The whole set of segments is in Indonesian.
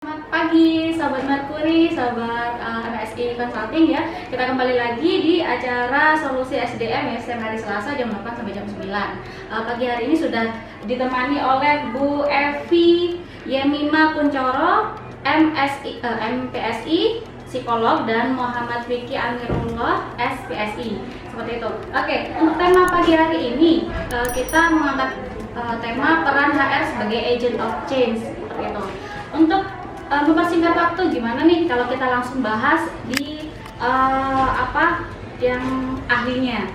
Selamat pagi, Sobat Merkuri, Sobat MSI Consulting ya. Kita kembali lagi di acara Solusi SDM ya, setiap hari Selasa jam 8 sampai jam 9. Pagi hari ini sudah ditemani oleh Bu Evi Yemima Kuncoro, MPSI, psikolog, dan Muhammad Vicky Amirullah, SPSI. Seperti itu. Oke, untuk tema pagi hari ini kita mengangkat tema peran HR sebagai agent of change. Seperti itu. Untuk mempersingkat waktu, gimana nih kalau kita langsung bahas di apa yang ahlinya.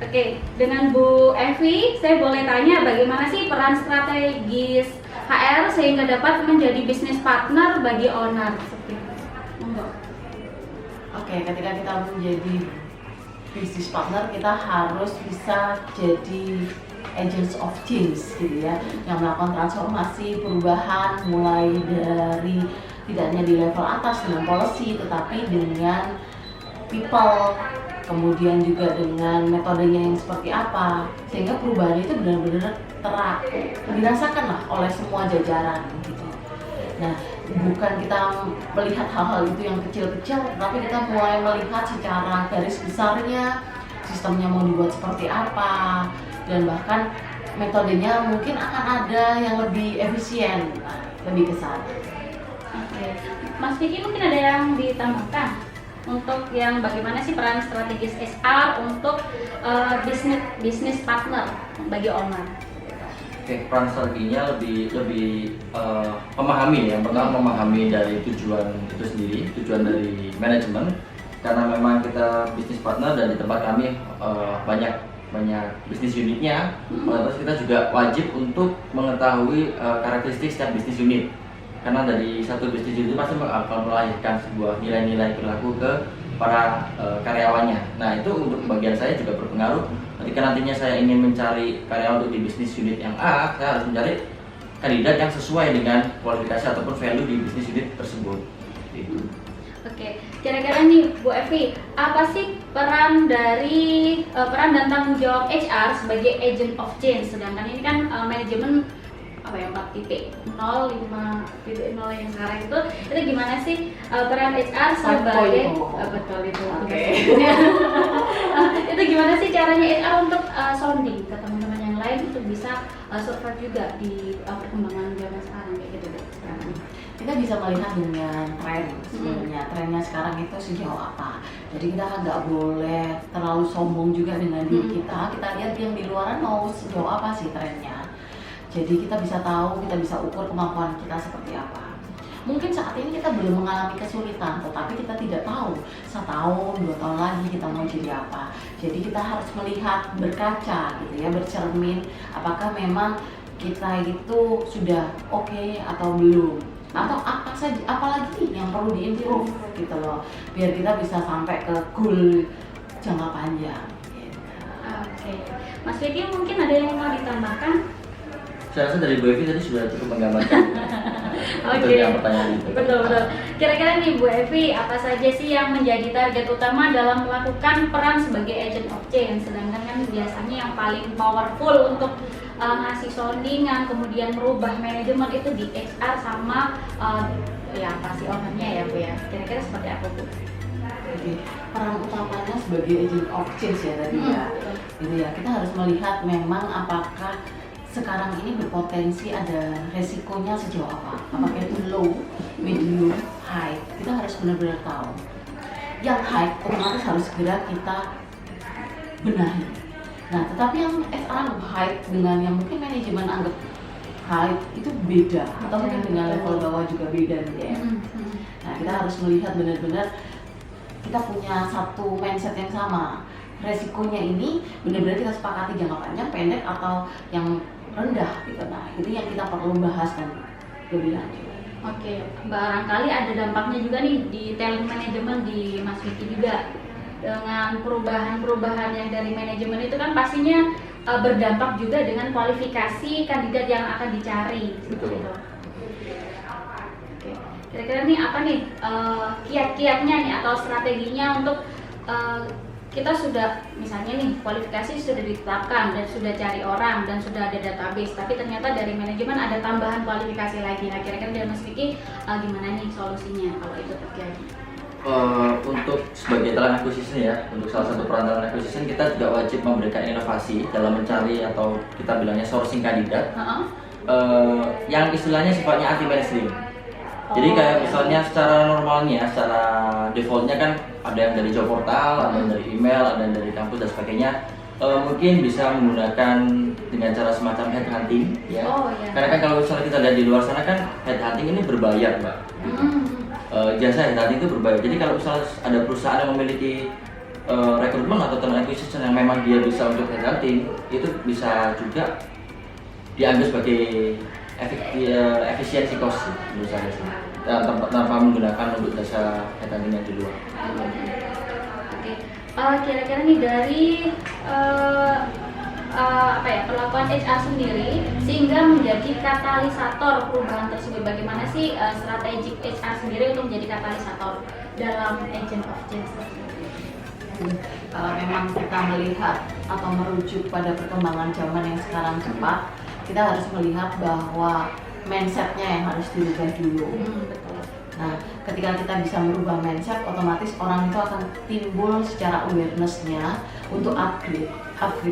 Oke, dengan Bu Evi, saya boleh tanya bagaimana sih peran strategis HR sehingga dapat menjadi bisnis partner bagi owner? Oke, ketika kita menjadi bisnis partner, kita harus bisa jadi agents of change gitu ya, yang melakukan transformasi, perubahan mulai dari tidak hanya di level atas dengan policy, tetapi dengan people, kemudian juga dengan metodenya yang seperti apa, sehingga perubahan itu benar-benar dirasakan lah oleh semua jajaran gitu. Nah, bukan kita melihat hal-hal itu yang kecil-kecil, tapi kita mulai melihat secara garis besarnya, sistemnya mau dibuat seperti apa, dan bahkan metodenya mungkin akan ada yang lebih efisien, lebih ke sana. Oke, Mas Vicky mungkin ada yang ditambahkan untuk yang bagaimana sih peran strategis HR untuk bisnis partner bagi owner? Oke, peran strateginya lebih memahami, yang pertama memahami dari tujuan itu sendiri, tujuan dari manajemen, karena memang kita bisnis partner dan di tempat kami banyak bisnis unitnya, terus kita juga wajib untuk mengetahui karakteristik setiap bisnis unit, karena dari satu bisnis unit itu pasti akan melahirkan sebuah nilai-nilai perilaku ke para karyawannya. Nah, itu untuk bagian saya juga berpengaruh. Ketika nantinya saya ingin mencari karyawan untuk di bisnis unit yang A, saya harus mencari kandidat yang sesuai dengan kualifikasi ataupun value di bisnis unit tersebut. Itu. Oke, kira-kira nih Bu Evi, apa sih peran dan tanggung jawab HR sebagai agent of change? Sedangkan ini kan manajemen 4.0, 5.0 yang sekarang itu gimana sih peran HR sebagai betul itu. Oke. Itu gimana sih caranya HR untuk sounding ke teman-teman yang lain untuk bisa survive juga di perkembangan zaman sekarang kayak gitu deh. Kita bisa melihat dengan tren sebenarnya, trennya sekarang itu sejauh apa. Jadi kita nggak boleh terlalu sombong juga dengan diri kita. Kita lihat yang di luaran mau sejauh apa sih trennya. Jadi kita bisa tahu, kita bisa ukur kemampuan kita seperti apa. Mungkin saat ini kita belum mengalami kesulitan, tetapi kita tidak tahu 1 tahun, 2 tahun lagi kita mau jadi apa. Jadi kita harus melihat, berkaca gitu ya, bercermin apakah memang kita itu sudah oke atau belum, atau apalagi yang perlu diimprove gitu loh, biar kita bisa sampai ke goal jangka panjang gitu. Oke, Mas Vicky mungkin ada yang mau ditambahkan? Saya rasa dari Bu Evi tadi sudah cukup menggambarkan. Oke. Pertanyaan itu. Betul. Kira-kira nih Bu Evi, apa saja sih yang menjadi target utama dalam melakukan peran sebagai agent of change? Sedangkan kan biasanya yang paling powerful untuk ngasih soundingan, kemudian merubah manajemen itu di HR sama pasti ownernya ya Bu ya. Kira-kira seperti apa Bu? Jadi peran utamanya sebagai agent of change ya tadi ya. Gitu ya, kita harus melihat memang apakah sekarang ini berpotensi ada resikonya sejauh apa, apakah itu low, medium, high. Kita harus benar-benar tahu. Yang high otomatis harus segera kita benahi. Nah, tetapi yang HR anggap high dengan yang mungkin manajemen anggap high itu beda, atau mungkin dengan level bawah juga beda nih ya. Nah, kita harus melihat benar-benar kita punya satu mindset yang sama. Resikonya ini benar-benar kita sepakati jangka panjang, pendek, atau yang rendah gitu. Nah, itu yang kita perlu bahas dan lebih lanjut. Oke, barangkali ada dampaknya juga nih di talent management di Mas Vicky juga. Dengan perubahan-perubahan yang dari manajemen itu kan pastinya berdampak juga dengan kualifikasi kandidat yang akan dicari. Betul. Gitu. Oke. Kira-kira nih apa nih kiat-kiatnya nih atau strateginya untuk kita sudah misalnya nih kualifikasi sudah ditetapkan dan sudah cari orang dan sudah ada database, tapi ternyata dari manajemen ada tambahan kualifikasi lagi. Nah kira-kira dari Mas Vicky gimana nih solusinya kalau itu terjadi? Untuk sebagai talent acquisition ya, untuk salah satu peran talent acquisition kita juga wajib memberikan inovasi dalam mencari atau kita bilangnya sourcing kandidat yang istilahnya sifatnya anti mainstream. Jadi kayak misalnya secara normalnya, secara defaultnya kan ada yang dari job portal, ada yang dari email, ada yang dari kampus dan sebagainya. Mungkin bisa menggunakan dengan cara semacam headhunting ya. Iya. Karena kan kalau misalnya kita lihat di luar sana kan headhunting ini berbayar, Mbak. Jasa headhunting itu berbayar. Jadi kalau misalnya ada perusahaan yang memiliki rekrutmen atau talent acquisition yang memang dia bisa untuk headhunting, itu bisa juga diambil sebagai efisiensi cost menurut saya sih. Tanpa menggunakan untuk jasa headhunting yang di luar. Oke. Kira-kira nih dari perlakuan HR sendiri sehingga menjadi katalisator perubahan tersebut. Bagaimana sih strategi HR sendiri untuk menjadi katalisator dalam agent of change tersebut? Kalau memang kita melihat atau merujuk pada perkembangan zaman yang sekarang cepat, kita harus melihat bahwa mindsetnya yang harus dirubah dulu. Betul. Nah, ketika kita bisa merubah mindset, otomatis orang itu akan timbul secara awareness-nya untuk upgrade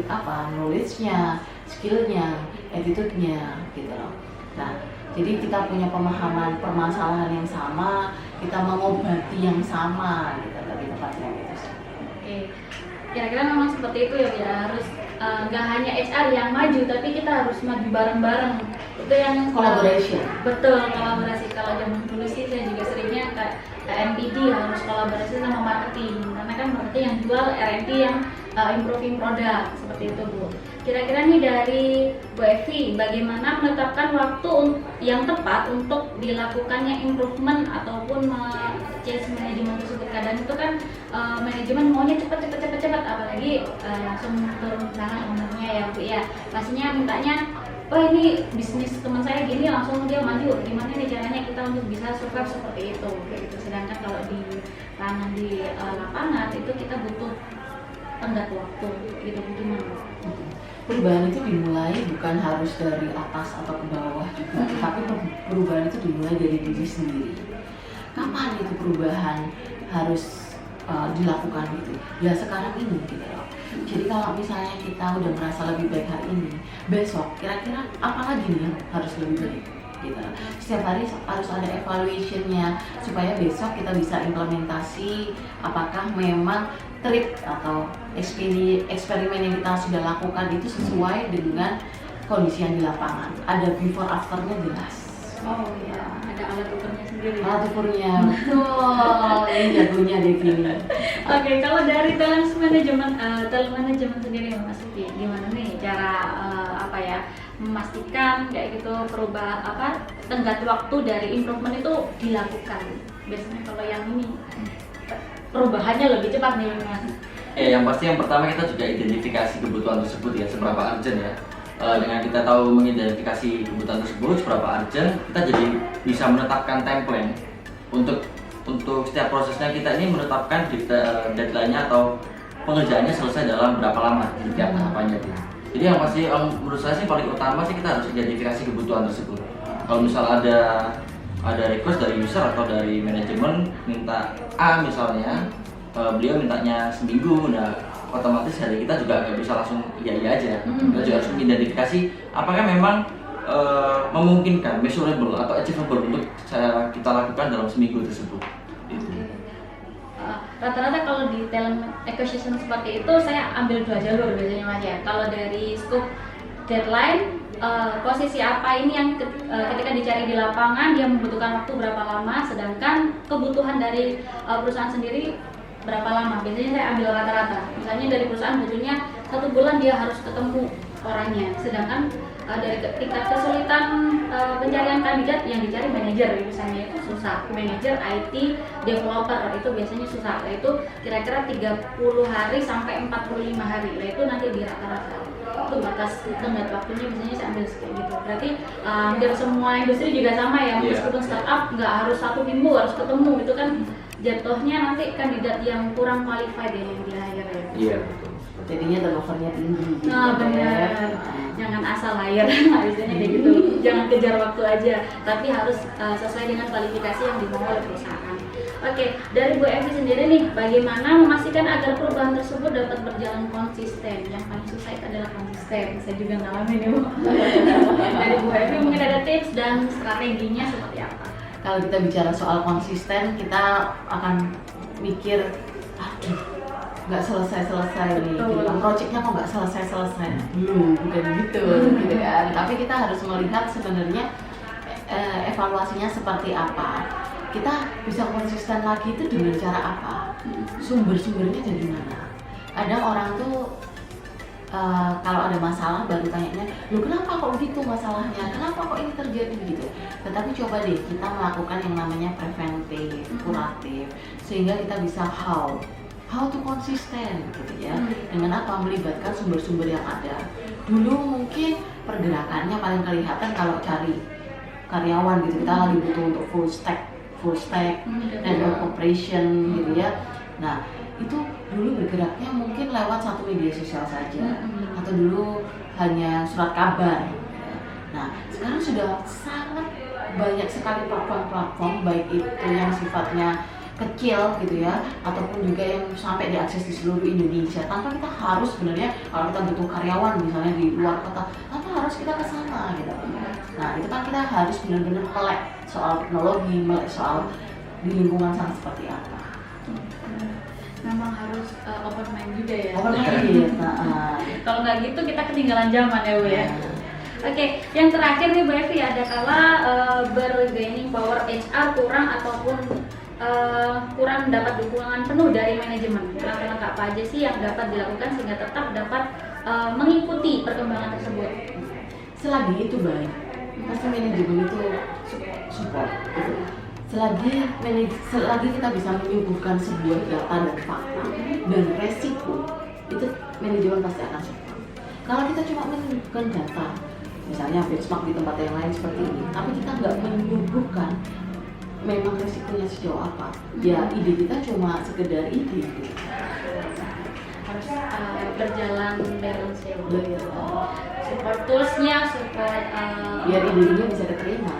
apa? Knowledge-nya, skill-nya, attitude-nya, gitu loh. Nah, jadi kita punya pemahaman permasalahan yang sama, kita mengobati yang sama, gitu lebih tepatnya gitu sih. Oke. Kira-kira memang seperti itu ya, harus nggak hanya HR yang maju, tapi kita harus maju bareng-bareng. Itu yang Collaboration. Betul, kolaborasi. Kalau zaman dulu sih saya juga seringnya kayak MPD harus kolaborasi sama marketing, karena kan marketing yang jual, R&D yang improving produk, seperti itu Bu. Kira-kira nih dari Bu Evi, bagaimana menetapkan waktu yang tepat untuk dilakukannya improvement ataupun change manajemen tersebut? Kadang itu kan manajemen maunya cepat, apalagi langsung turun tangan ownernya ya Bu ya. Pastinya mintanya, oh ini bisnis teman saya gini, langsung dia maju. Gimana nih caranya kita untuk bisa survive seperti itu? Gitu. Sedangkan kalau di lapangan itu kita butuh tenggat waktu, gitu. Gimana? Perubahan itu dimulai bukan harus dari atas atau ke bawah juga, tapi perubahan itu dimulai dari diri sendiri. Kapan itu perubahan harus dilakukan gitu? Ya sekarang ini gitu loh. Jadi kalau misalnya kita udah merasa lebih baik hari ini, besok kira-kira apa lagi nih yang harus lebih baik? Gitu. Setiap hari harus ada evaluation-nya supaya besok kita bisa implementasi apakah memang trik atau eksperimen yang kita sudah lakukan itu sesuai dengan kondisi yang di lapangan. Ada before afternya jelas. Oh iya, ada alat ukurnya sendiri. Alat ukurnya, betul. Ini jagonya Devini. Oke, kalau dari talent manajemen sendiri Mas Vicky, gimana nih cara memastikan kayak gitu perubahan tenggat waktu dari improvement itu dilakukan? Biasanya kalau yang ini perubahannya lebih cepat nih Mas. Yang pasti yang pertama kita juga identifikasi kebutuhan tersebut ya, seberapa urgent ya. Dengan kita tahu mengidentifikasi kebutuhan tersebut seberapa urgent, kita jadi bisa menetapkan timeline untuk setiap prosesnya. Kita ini menetapkan deadline-nya atau pengerjaannya selesai dalam berapa lama setiap tahapannya. Jadi yang pasti menurut saya sih paling utama sih kita harus identifikasi kebutuhan tersebut. Kalau misal ada request dari user atau dari manajemen minta A misalnya, beliau mintanya seminggu, nah otomatis hari kita juga nggak bisa langsung iya aja. Kita juga harus mengidentifikasi apakah memang memungkinkan, measurable atau achievable untuk kita lakukan dalam seminggu tersebut. Rata-rata kalau di talent acquisition seperti itu saya ambil 2 jalur biasanya Mas ya. Kalau dari scope deadline, posisi apa ini yang ketika dicari di lapangan dia membutuhkan waktu berapa lama, sedangkan kebutuhan dari perusahaan sendiri berapa lama. Biasanya saya ambil rata-rata. Misalnya dari perusahaan butuhnya 1 bulan dia harus ketemu orangnya, sedangkan dari tingkat kesulitan pencarian kandidat yang dicari manajer misalnya itu susah, manajer IT developer itu biasanya susah, itu kira-kira 30 hari sampai 45 hari, itu nanti di rata-rata. itu batas tenggat waktunya biasanya saya ambil kayak gitu. Berarti hampir semua industri juga sama ya, meskipun startup nggak harus 1 minggu harus ketemu, itu kan jatuhnya nanti kandidat yang kurang qualified ya yang di hire ya. Iya betul. Jadinya turnovernya tinggi. Nah benar, jangan asal hire, biasanya kayak gitu. Jangan kejar waktu aja, tapi harus sesuai dengan kualifikasi yang dimau oleh perusahaan. Oke, dari Bu Evi sendiri nih, bagaimana memastikan agar perubahan tersebut dapat berjalan konsisten? Yang paling susah itu adalah konsisten. Saya juga ngalamin nih Bu. Dari Bu Evi mungkin ada tips dan strateginya seperti apa? Kalau kita bicara soal konsisten, kita akan mikir, aduh, nggak selesai-selesai nih, gitu kan, projectnya kok nggak selesai-selesai, bukan gitu kan. Tapi kita harus melihat sebenarnya evaluasinya seperti apa. Kita bisa konsisten lagi itu dengan cara apa? Sumber-sumbernya dari mana? Ada orang tuh kalau ada masalah baru tanyanya, loh kenapa kok gitu masalahnya? Kenapa kok ini terjadi gitu? Tetapi coba deh kita melakukan yang namanya preventif, kuratif, sehingga kita bisa how to konsisten gitu ya. Dengan apa? Melibatkan sumber-sumber yang ada. Dulu mungkin pergerakannya paling kelihatan kalau cari karyawan gitu, kita lagi butuh untuk full stack network operation gitu ya. Nah itu dulu bergeraknya mungkin lewat satu media sosial saja, atau dulu hanya surat kabar. Nah sekarang sudah sangat banyak sekali platform-platform, baik itu yang sifatnya kecil gitu ya, ataupun juga yang sampai diakses di seluruh Indonesia, tanpa kita harus sebenarnya, kalau kita butuh karyawan misalnya di luar kota, tanpa harus kita ke sana gitu. Nah itu kan kita harus benar-benar melek soal teknologi, melek soal di lingkungan sana seperti apa. Memang harus open mind juga ya. Open mind. Kalau nggak gitu kita ketinggalan zaman ya Bu ya. Oke, yang terakhir nih Bu Evi, ada kala bargaining power HR kurang ataupun kurang mendapat dukungan penuh dari manajemen. Langkah-langkah apa aja sih yang dapat dilakukan sehingga tetap dapat mengikuti perkembangan tersebut? Selagi itu baik, pasti manajemen itu support. Gitu. Selagi kita bisa menyuguhkan sebuah data dan fakta dan resiko, itu manajemen pasti akan support. Kalau kita cuma menyuguhkan data, misalnya benchmark di tempat yang lain seperti ini, tapi kita nggak menyuguhkan memang resikonya sejauh apa, ya ide kita cuma sekedar ide gitu. Harus berjalan balance ya Bu. Support toolsnya, support biar ide-idenya bisa diterima.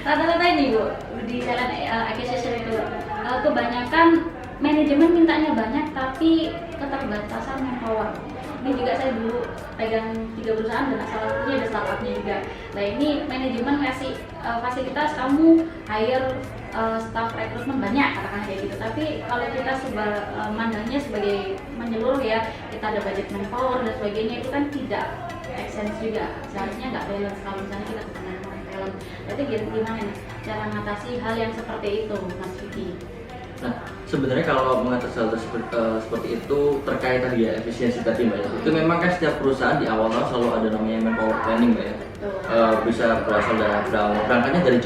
Rata-rata ini Bu, di talent acquisition itu kebanyakan manajemen mintanya banyak tapi keterbatasan manpower. Ini juga saya dulu pegang 3 perusahaan dan salah satunya ada startupnya juga. Nah ini manajemen ngasih fasilitas, kamu hire staff rekrutmen banyak katakan kayak gitu. Tapi kalau kita mandangnya sebagai menyeluruh ya, kita ada budget manpower dan sebagainya, itu kan tidak make sense juga. Seharusnya nggak balance kalau misalnya kita kekurangan talent. Berarti gimana nih cara mengatasi hal yang seperti itu, Mas Vicky? Nah, sebenarnya kalau mengatasi hal seperti itu terkait tadi ya efisiensi tadi Mbak ya. Itu memang kan setiap perusahaan di awal selalu ada namanya manpower planning Mbak ya. Bisa berasal dari berangkatnya dari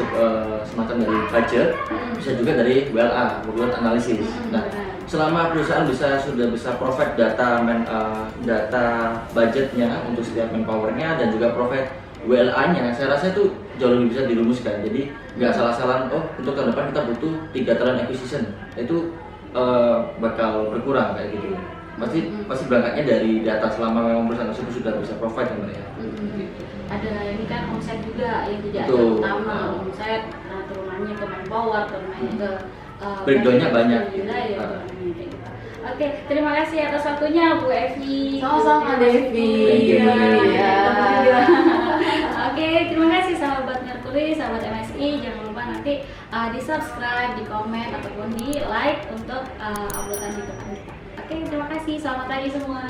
semacam dari budget, bisa juga dari WLA, workload analysis. Nah, selama perusahaan sudah bisa provide data budgetnya untuk setiap manpowernya dan juga provide WLA-nya, saya rasa itu jauh lebih bisa dirumuskan. Jadi nggak salah-salahan, oh untuk tahun depan kita butuh 3 talent acquisition, itu bakal berkurang kayak gitu. Pasti berangkatnya dari data selama memang perusahaan tersebut sudah bisa provide ya. Gitu. Ada ini kan omset juga yang tidak ada utama, omset turunannya ke manpower, turunannya ke breakdown-nya banyak. Oke, terima kasih atas waktunya Bu Evi. Sama-sama Devi. Oke, terima kasih sahabat Mercury, sahabat MSI. Jangan lupa nanti di subscribe, di komen ataupun di like untuk uploadan di depan kita. Oke, terima kasih. Selamat pagi semua.